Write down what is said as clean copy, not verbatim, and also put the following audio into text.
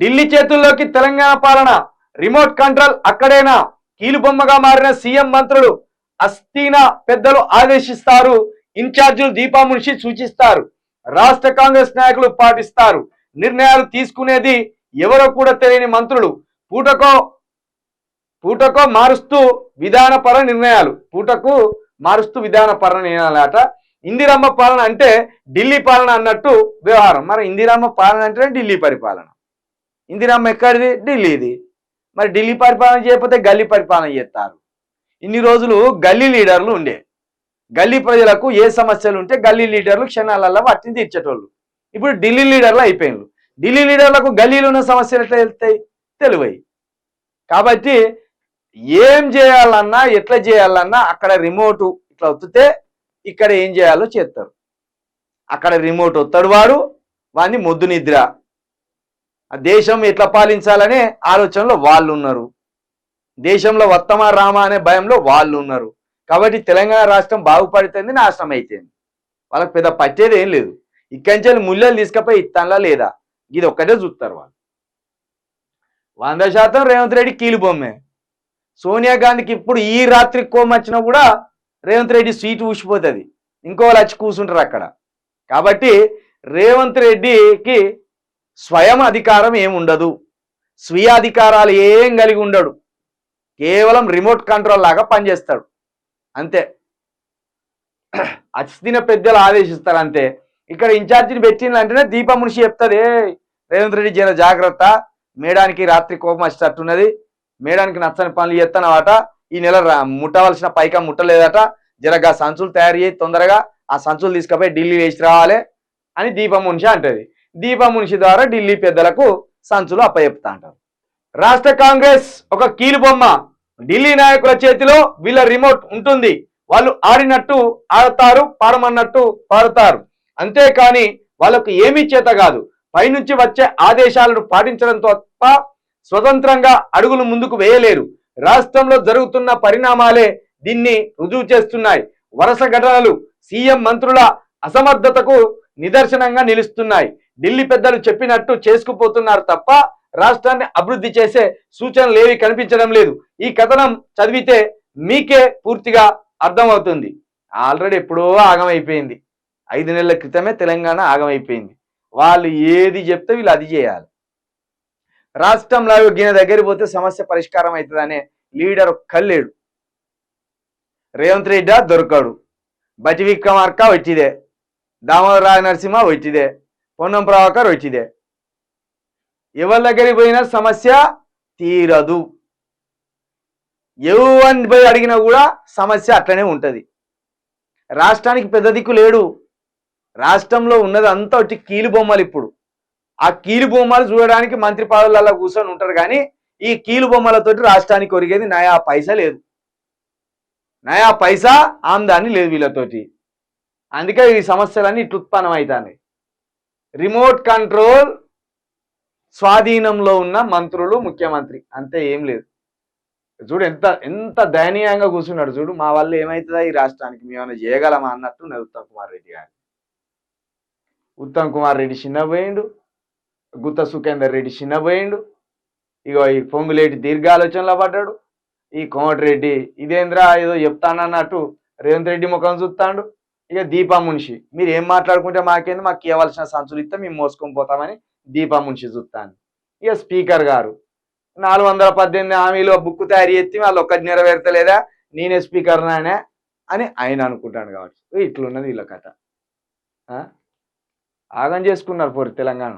ఢిల్లీ చేతుల్లోకి తెలంగాణ పాలన, remote control అక్కడేనా? కీలుబొమ్మగా మారిన సీఎం మంత్రులు, అస్థీన పెద్దలు ఆదేశిస్తారు, ఇన్ఛార్జీలు దీపా మున్షి సూచిస్తారు, రాష్ట్ర కాంగ్రెస్ నాయకులు పాటిస్తారు, నిర్ణయాలు తీసుకునేది ఎవరో కూడా తెలియని మంత్రులు, పూటకో పూటకో మారుస్తూ విధానపర నిర్ణయాలు, పూటకు మారుస్తూ విధానపర నిర్ణయాలట. ఇందిరమ్మ పాలన అంటే ఢిల్లీ పాలన అన్నట్టు వ్యవహారం. మరి ఇందిరమ్మ పాలన అంటే ఢిల్లీ పరిపాలన. ఇందిరమ్మ ఎక్కడిది? ఢిల్లీది. మరి ఢిల్లీ పరిపాలన చేయకపోతే గల్లీ పరిపాలన చేస్తారు. ఇన్ని రోజులు గల్లీ లీడర్లు ఉండే, గల్లీ ప్రజలకు ఏ సమస్యలు ఉంటే గల్లీ లీడర్లు క్షణాలలో వాటిని తీర్చేటోళ్ళు. ఇప్పుడు ఢిల్లీ లీడర్లు అయిపోయినారు. ఢిల్లీ లీడర్లకు గల్లీలో ఉన్న సమస్యలు ఎట్లా వెళ్తాయి? తెలివై. కాబట్టి ఏం చేయాలన్నా ఎట్లా చేయాలన్నా అక్కడ రిమోట్ ఇట్లా వత్తితే ఇక్కడ ఏం చేయాలో చేస్తారు. అక్కడ రిమోట్ వస్తాడు వాడు, వాడిని మొద్దు నిద్ర. ఆ దేశం ఎట్లా పాలించాలనే ఆలోచనలో వాళ్ళు ఉన్నారు, దేశంలో వత్తమా రామా అనే భయంలో వాళ్ళు ఉన్నారు. కాబట్టి తెలంగాణ రాష్ట్రం బాగుపడుతుంది, నాశనం అయిపోయింది. వాళ్ళకి పెద్ద పట్టేది ఏం లేదు. ఇక్కడి నుంచి ముళ్ళలు తీసుకపోయి ఇత్తన్లా లేదా, ఇది ఒక్కటే చూస్తారు వాళ్ళు. 100% రేవంత్ రెడ్డి కీలుబొమ్మే. సోనియా గాంధీకి ఇప్పుడు ఈ రాత్రి కోమచ్చినా కూడా రేవంత్ రెడ్డి సీటు ఊసిపోతుంది, ఇంకోళ్ళు వచ్చి కూర్చుంటారు అక్కడ. కాబట్టి రేవంత్ రెడ్డికి స్వయం అధికారం ఏముండదు, స్వీయ అధికారాలు ఏం కలిగి ఉండడు, కేవలం రిమోట్ కంట్రోల్ లాగా పనిచేస్తాడు అంతే. అస్థిన పెద్దలు ఆదేశిస్తారు అంతే. ఇక్కడ ఇన్ఛార్జిని పెట్టిందంటేనే దీపా మున్షి చెప్తుంది, రేవంత్ రెడ్డి జర జాగ్రత్త, మేడానికి రాత్రి కోపం వచ్చేటట్టున్నది, మేడానికి నచ్చని పనులు చేస్తానమాట, ఈ నెల ముట్టవలసిన పైక ముట్టలేదట, జరగా సంచులు తయారు చేసి తొందరగా ఆ సంచులు తీసుకుపోయి ఢిల్లీ వేసి రావాలి అని దీపా మున్షి అంటది. దీపా మున్షి ద్వారా ఢిల్లీ పెద్దలకు సంచులు అప్పచెప్తా అంటారు. రాష్ట్ర కాంగ్రెస్ ఒక కీలుబొమ్మ, ఢిల్లీ నాయకుల చేతిలో వీళ్ళ రిమోట్ ఉంటుంది, వాళ్ళు ఆడినట్టు ఆడతారు, పాడమన్నట్టు పాడతారు. అంతేకాని వాళ్ళకు ఏమీ చేత కాదు, పైనుంచి వచ్చే ఆదేశాలను పాటించడం తప్ప స్వతంత్రంగా అడుగులు ముందుకు వేయలేరు. రాష్ట్రంలో జరుగుతున్న పరిణామాలే దీన్ని రుజువు చేస్తున్నాయి. వరుస ఘటనలు సీఎం మంత్రుల అసమర్థతకు నిదర్శనంగా నిలుస్తున్నాయి. ఢిల్లీ పెద్దలు చెప్పినట్టు చేసుకుపోతున్నారు తప్ప రాష్ట్రాన్ని అభివృద్ధి చేసే సూచనలు ఏవి కనిపించడం లేదు. ఈ కథనం చదివితే మీకే పూర్తిగా అర్థమవుతుంది. ఆల్రెడీ ఎప్పుడో ఆగమైపోయింది, 5 నెలల క్రితమే తెలంగాణ ఆగమైపోయింది. వాళ్ళు ఏది చెప్తే వీళ్ళు అది చేయాలి. రాష్ట్రంలో గిన దగ్గరికి పోతే సమస్య పరిష్కారం అవుతుందనే లీడర్ ఒక్కలేడు. రేవంత్ రెడ్డి దొరకడు, బటి విక్రమార్క వచ్చిదే, దామోదర నరసింహ వచ్చిదే, పొన్నం ప్రభాకర్ వచ్చిదే. ఎవరి దగ్గరికి పోయినా సమస్య తీరదు. ఎవరిని పోయి అడిగినా కూడా సమస్య అట్లనే ఉంటుంది. రాష్ట్రానికి పెద్ద దిక్కు లేడు. రాష్ట్రంలో ఉన్నది అంతా ఒకటి కీలుబొమ్మలు. ఇప్పుడు ఆ కీలుబొమ్మలు చూడడానికి మంత్రి పదవులలో కూర్చొని ఉంటారు, కానీ ఈ కీలుబొమ్మలతోటి రాష్ట్రానికి ఒరిగేది నయా పైసా లేదు, నయా పైసా ఆమ్దాని లేదు వీళ్ళతోటి. అందుకే ఈ సమస్యలన్నీ ఇట్లు ఉత్పన్నం అవుతాయి. రిమోట్ కంట్రోల్ స్వాధీనంలో ఉన్న మంత్రులు, ముఖ్యమంత్రి, అంతే, ఏం లేదు. చూడు ఎంత ఎంత దయనీయంగా కూర్చున్నాడు చూడు. మా వల్ల ఏమవుతుందా ఈ రాష్ట్రానికి, మేమైనా చేయగలమా అన్నట్టు ఉత్తమ్ కుమార్ రెడ్డి గారు. ఉత్తమ్ కుమార్ రెడ్డి చిన్నపోయిండు, గుత్త సుఖేందర్ రెడ్డి చిన్నపోయిండు, ఇగో ఈ పొంగులేటి దీర్ఘాలోచనలో పడ్డాడు. ఈ కోమటిరెడ్డి ఇదేంద్రా ఏదో చెప్తానన్నట్టు రేవంత్ రెడ్డి ముఖం చూస్తాడు. ఇక దీపా మున్షి, మీరు ఏం మాట్లాడుకుంటే మాకేంది, మాకు ఇవ్వాల్సిన సంచులు ఇస్తే మేము మోసుకొని పోతామని దీపా మున్షి చూస్తాను. ఇక స్పీకర్ గారు 418 హామీలు బుక్ తయారు చేస్తే వాళ్ళు ఒక్కటి నెరవేర్తలేదా, నేనే స్పీకర్ నానే అని ఆయన అనుకుంటాను. కాబట్టి ఇట్లున్నది వీళ్ళ కథ. ఆగం చేసుకున్నారు పోరు తెలంగాణ.